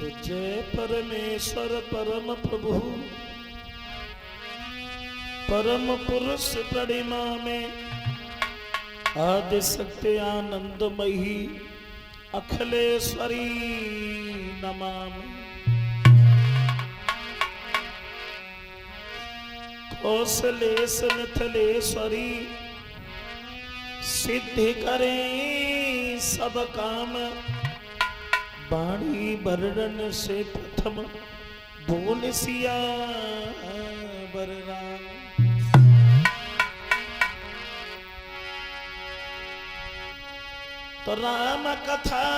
तो जय परमेश्वर परम प्रभु परम पुरुष प्रणिमा में आदि शक्ति आनंदमयी अखिलेश्वरी नमामि। कौशलेश मिथिलेश्वरी सिद्धि करें सब काम, वाणी वर्णन से प्रथम बोल सिया बर राम। तो राम कथा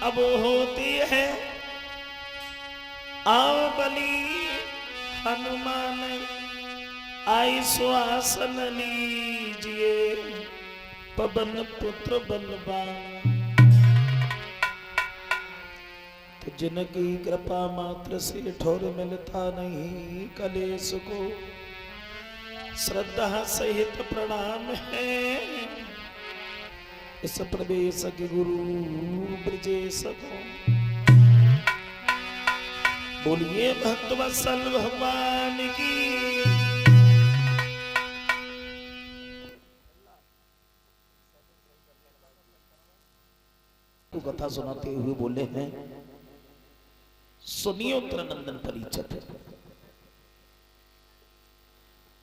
अब होती है, आओ बलि हनुमान आई सुहासन लीजिए, पवन पुत्र बलवान। तो जिनकी कृपा मात्र से ठोर मिलता नहीं, कलेश को श्रद्धा सहित प्रणाम है। इस प्रवेश के गुरु ब्रजेश को बोलिए भक्त वत्सल भगवान की। तो कथा सुनाते हुए बोले हैं, सुनियो त्रिनंदन परिचय।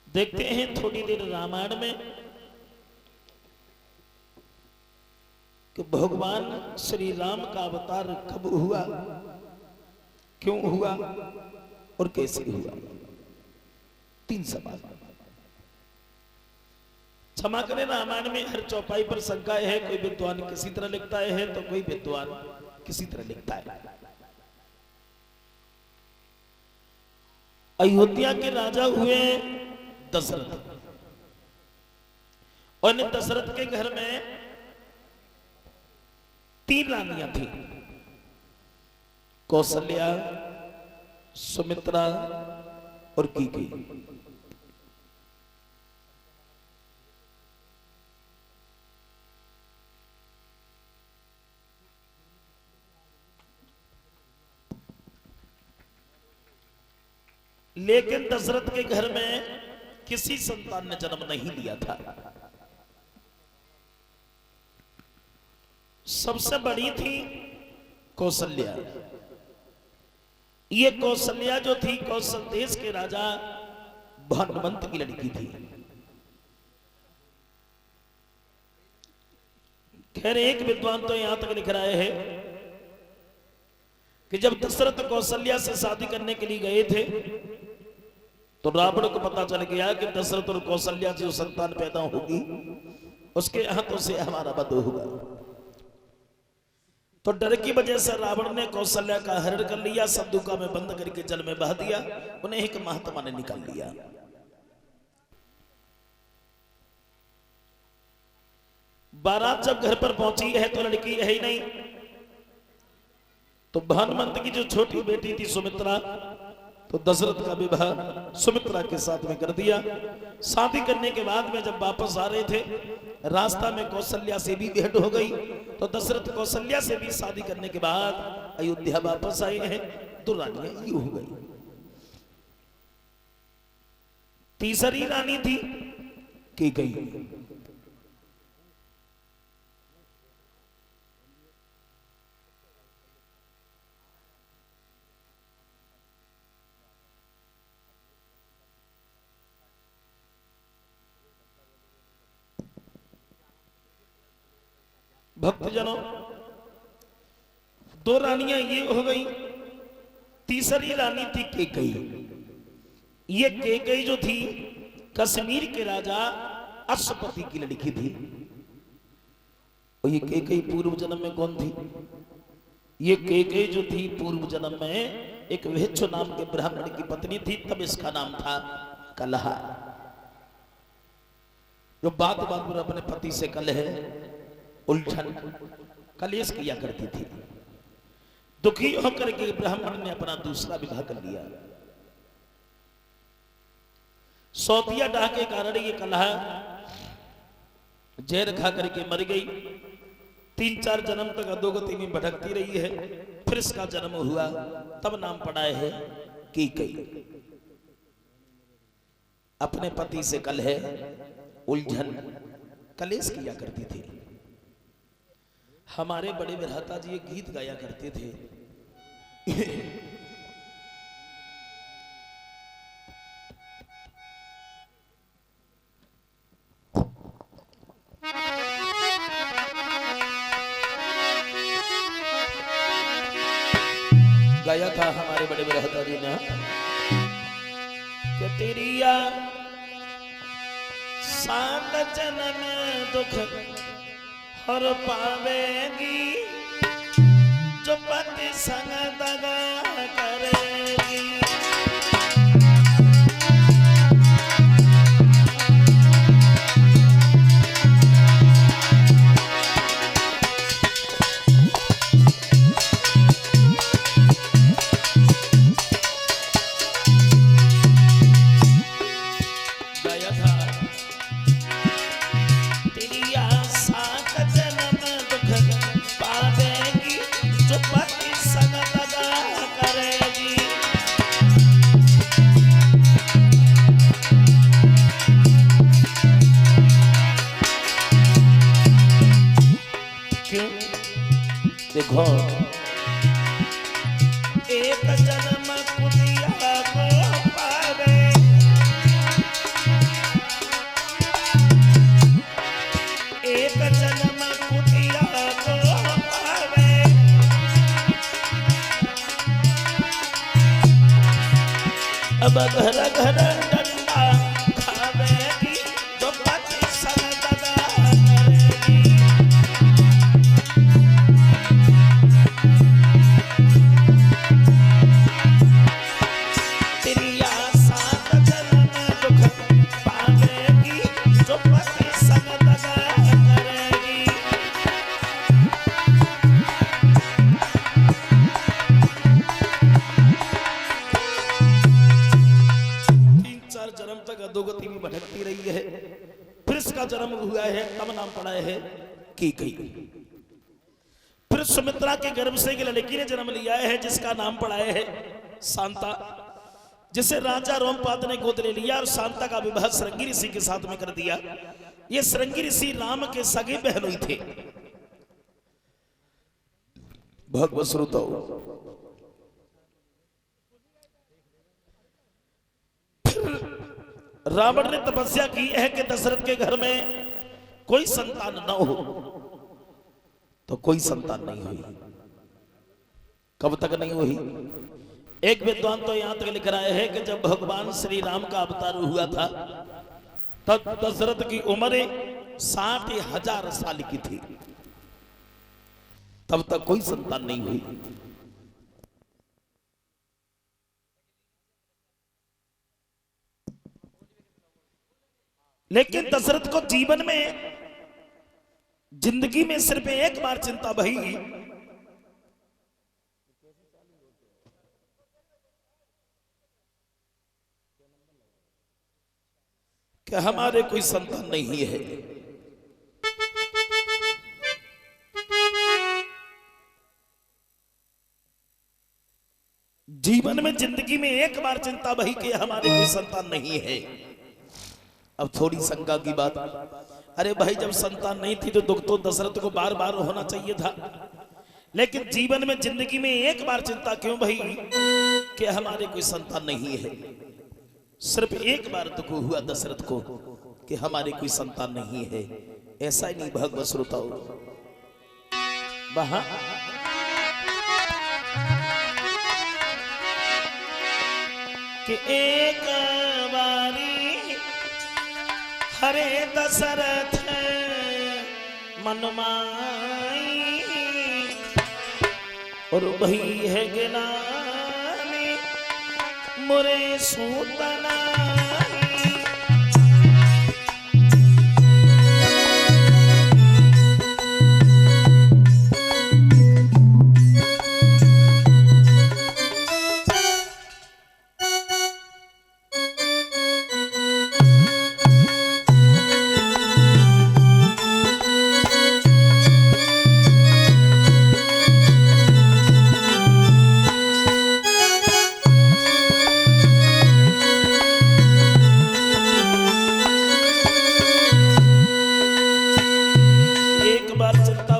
देखते हैं थोड़ी देर रामायण में कि भगवान श्री राम का अवतार कब हुआ, क्यों हुआ और कैसे हुआ। 3 सवाल। क्षमा करें, रामायण में हर चौपाई पर शंका है। कोई विद्वान किसी तरह लिखता है तो कोई विद्वान किसी तरह लिखता है। अयोध्या के राजा हुए दशरथ, और दशरथ के घर में 3 रानियां थी, कौशल्या, सुमित्रा और कैकेयी। लेकिन दशरथ के घर में किसी संतान ने जन्म नहीं लिया था। सबसे बड़ी थी कौशल्या। ये कौशल्या जो थी, कौशल देश के राजा भानुमंत की लड़की थी। खैर, एक विद्वान तो यहां तक लिख रहा है कि जब दशरथ कौशल्या से शादी करने के लिए गए थे तो रावण को पता चल गया कि दशरथ और कौशल्या जो संतान पैदा होगी उसके हाथों से हमारा वध होगा। तो डर की वजह से रावण ने कौशल्या का हरण कर लिया, संदूका में बंद करके जल में बहा दिया। उन्हें एक महात्मा ने निकाल लिया। बारात जब घर पर पहुंची है तो लड़की है ही नहीं। तो भानुमंत की जो छोटी बेटी थी सुमित्रा, तो दशरथ का विवाह सुमित्रा के साथ में कर दिया। शादी करने के बाद में जब वापस आ रहे थे, रास्ता में कौशल्या से भी भेंट हो गई। तो दशरथ कौशल्या से भी शादी करने के बाद अयोध्या वापस आए हैं। 2 रानियां ये हो गई। तीसरी रानी थी कैकेयी। भक्तजनों, 2 रानियां ये हो गई। तीसरी रानी थी कैकेयी। ये कैकेयी जो थी कश्मीर के राजा अश्वपति की लड़की थी। और ये कैकेयी पूर्व जन्म में कौन थी? ये कैकेयी जो थी पूर्व जन्म में एक विहिच्छु नाम के ब्राह्मण की पत्नी थी। तब इसका नाम था कलहा। जो बात बात पर अपने पति से कलह, उलझन, कलेश किया करती थी। दुखी होकर के ब्राह्मण ने अपना दूसरा विवाह कर लिया। सौतिया डाह के कारण ये कलह जहर खा करके मर गई। 3-4 जन्म तक अधोगति में भटकती रही है। फिर फिर इसका जन्म हुआ, तब नाम पड़ा है कैकेयी। अपने पति से कलह, उलझन, कलेश किया करती थी। हमारे बड़े विधाता जी एक गीत गाया करते थे, गाया था हमारे बड़े विधाता जी ने कि तेरिया सात जन्म दुख हर पावेगी, जो पति संग दगा करेगी। देखो एक जन्म कुतिया को पावे, एक जन्म कुतिया को पावे, अब घर घर डंडा खावेगी, जो पति संग दगा करेगी। अधोगति में भटकती रही है, फिर इसका जन्म हुआ है, तब नाम पड़ा है कैकेयी। फिर सुमित्रा के गर्भ से एक लड़की ने जन्म लिया है, जिसका नाम पड़ा है शांता, जिसे राजा रोमपाद ने गोद ले लिया और शांता का विवाह श्रृंगी ऋषि के साथ में कर दिया। ये श्रृंगी ऋषि राम के सगे बहनोई थे। भगवत श्रोताओ, रावण ने तपस्या की है कि दशरथ के घर में कोई संतान न हो, तो कोई संतान नहीं हुई। कब तक नहीं हुई? एक विद्वान तो यहां तक लिख रहा है कि जब भगवान श्री राम का अवतार हुआ था, तब दशरथ की उम्र 60,000 साल की थी, तब तक कोई संतान नहीं हुई। लेकिन दशरथ को जीवन में, जिंदगी में सिर्फ एक बार चिंता भई कि हमारे कोई संतान नहीं है। जीवन में, जिंदगी में एक बार चिंता भई कि हमारे कोई संतान नहीं है। अब थोड़ी शंका की बात, अरे भाई जब संतान नहीं थी तो दुख तो दशरथ को बार बार होना चाहिए था, लेकिन जीवन में, जिंदगी में एक बार चिंता क्यों भाई कि हमारे कोई संतान नहीं है। सिर्फ एक बार दुख हुआ दशरथ को कि हमारे कोई संतान नहीं है। ऐसा ही नहीं भगवत श्रोताओ, वहां कि एक बारी हरे दशरथ मनमाई, और वही है ज्ञानी मुरे सूतना।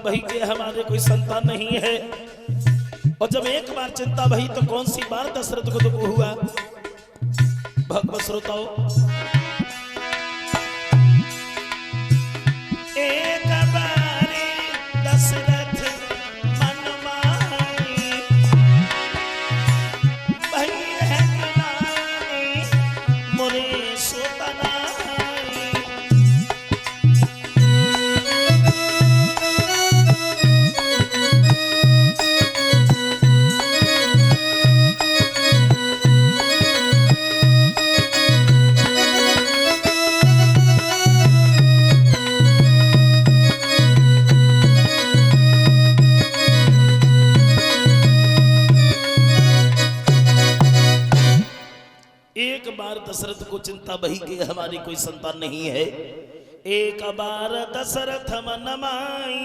भई के हमारे कोई संतान नहीं है। और जब एक बार चिंता भई तो कौन सी बार दशरथ को दुख हुआ। भक्त श्रोताओ, एक बार दशरथ मन माही भई है गिलानी मोरे सुतना। एक बार दशरथ को चिंता बही कि हमारी कोई संतान नहीं है। एक बार दशरथ मन माई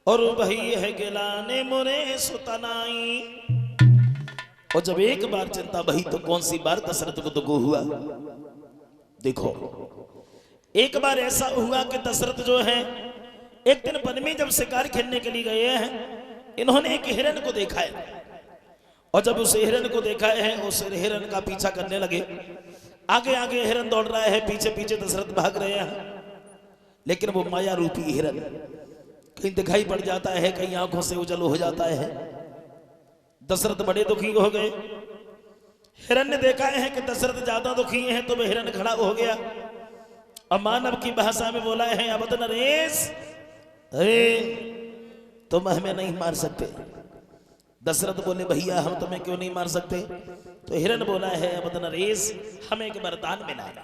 और भई है गिलाने मोरे सुतनाई। और जब एक बार चिंता बही तो कौन सी बार दशरथ को दुख हुआ। देखो, एक बार ऐसा हुआ कि दशरथ जो है एक दिन वन में जब शिकार खेलने के लिए गए हैं, इन्होंने एक हिरण को देखा है। और जब उस हिरण को देखा है, उस हिरण का पीछा करने लगे। आगे आगे हिरण दौड़ रहा है, पीछे पीछे दशरथ भाग रहे हैं। लेकिन वो माया रूपी हिरण कहीं दिखाई पड़ जाता है, कहीं आंखों से उजल हो जाता है। दशरथ बड़े दुखी हो गए। हिरण ने देखा है कि दशरथ ज्यादा दुखी है, तो वह हिरण खड़ा हो गया और मानव की भाषा में बोला है, अवध नरेश, तुम हमें नहीं मार सकते। दशरथ बोले, भैया हम तुम्हें क्यों नहीं मार सकते। तो हिरण बोला है, अवध नरेश, हमें एक वरदान मिला है।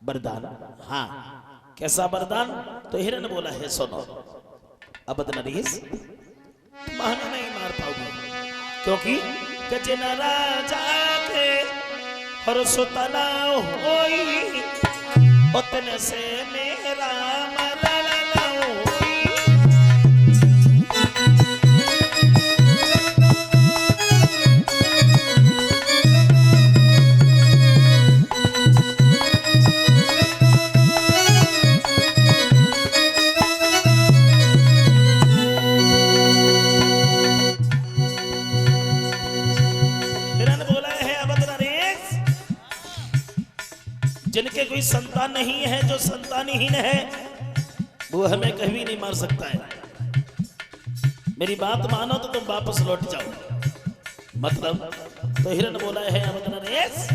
वरदान? हाँ, कैसा वरदान। तो हिरण बोला है, सुनो अवध नरेश, तुम हमें नहीं मार पाओगे, क्योंकि गजन राजा के हर सुतना होई उतने से मेरा मरण होई। जिनके कोई संतान नहीं है, जो संतानहीन है, वो हमें कभी नहीं मार सकता है। मेरी बात मानो तो तुम वापस लौट जाओ। मतलब तो हिरण बोला है, अवध नरेश,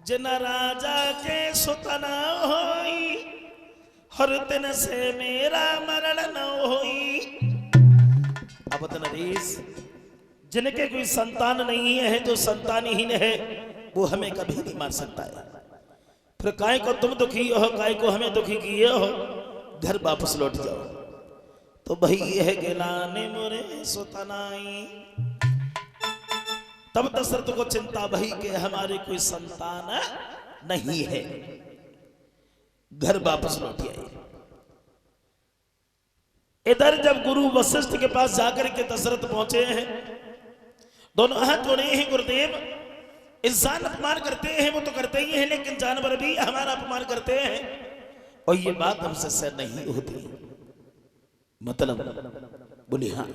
जना राजा के सुतना होई हर दिन से मेरा मरण न होई। अवध नरेश, जिनके कोई संतान नहीं है, जो संतानहीन है, वो हमें कभी नहीं मार सकता है। फिर काय को तुम दुखी हो, काय को हमें दुखी किए हो, घर वापस लौट जाओ। तो भाई यह गिलाने मोरे सुतनाई। तब दशरथ को चिंता भई कि हमारे कोई संतान नहीं है, घर वापस लौट आए। इधर जब गुरु वशिष्ठ के पास जाकर के दशरथ पहुंचे हैं, दोनों हाथ जोड़े हैं, गुरुदेव, इंसान अपमान करते हैं वो तो करते ही हैं, लेकिन जानवर भी हमारा अपमान करते हैं और ये बात हमसे सहन नहीं होती। मतलब बोले, हाँ।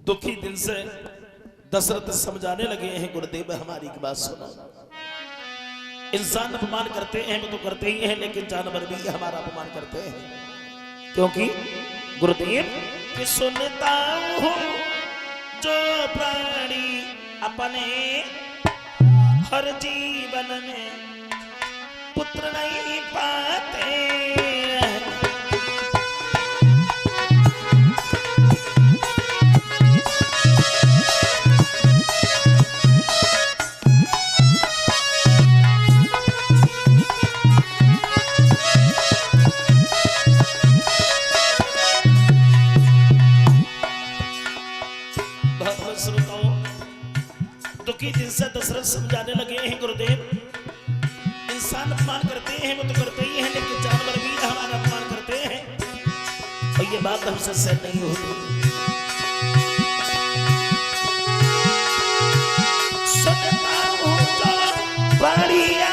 दुखी दिल से दशरथ समझाने लगे हैं, गुरुदेव हमारी की बात सुनो, इंसान अपमान करते हैं वो तो करते ही हैं, लेकिन जानवर भी हमारा अपमान करते हैं। क्योंकि गुरुदेव कि सुनता हूं जो प्राणी अपने हर जीवन में पुत्र नहीं पाते, श्रोताओं, दुखी दिन से दशरथ समझाने लगे हैं गुरुदेव, इंसान अपमान करते हैं वो तो करते ही हैं, लेकिन जानवर भी हमारा अपमान करते हैं और ये बात हमसे सहन नहीं होती। सुनता हूं तो बढ़िया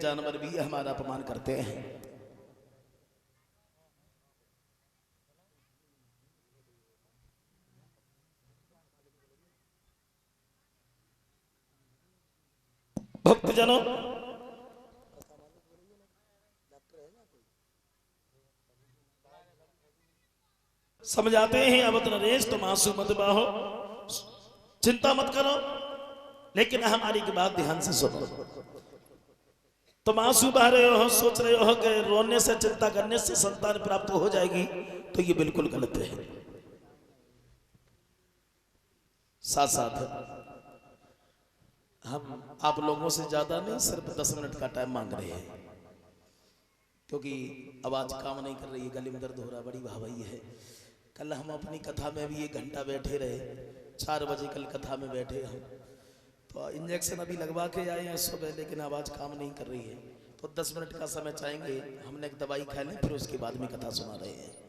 जानवर भी हमारा अपमान करते हैं। भक्तजनों, समझाते हैं अब नरेश तुम आंसू मत बहाओ, चिंता मत करो, लेकिन हमारी की बात ध्यान से सुनो। तुम आंसू बहा रहे हो, सोच रहे हो कि रोने से चिंता करने से संतान प्राप्त हो जाएगी, तो ये बिल्कुल गलत है। साथ साथ हम आप लोगों से ज्यादा नहीं, सिर्फ 10 मिनट का टाइम मांग रहे हैं, क्योंकि आवाज काम नहीं कर रही है, गले में दर्द हो रहा, बड़ी भावई है। कल हम अपनी कथा में भी 1 घंटा बैठे रहे, 4 बजे कल कथा में बैठे हम, तो इंजेक्शन अभी लगवा के आए हैं सुबह, लेकिन आवाज़ काम नहीं कर रही है, तो 10 मिनट का समय चाहेंगे, हमने एक दवाई खा लें, फिर उसके बाद में कथा सुना रहे हैं।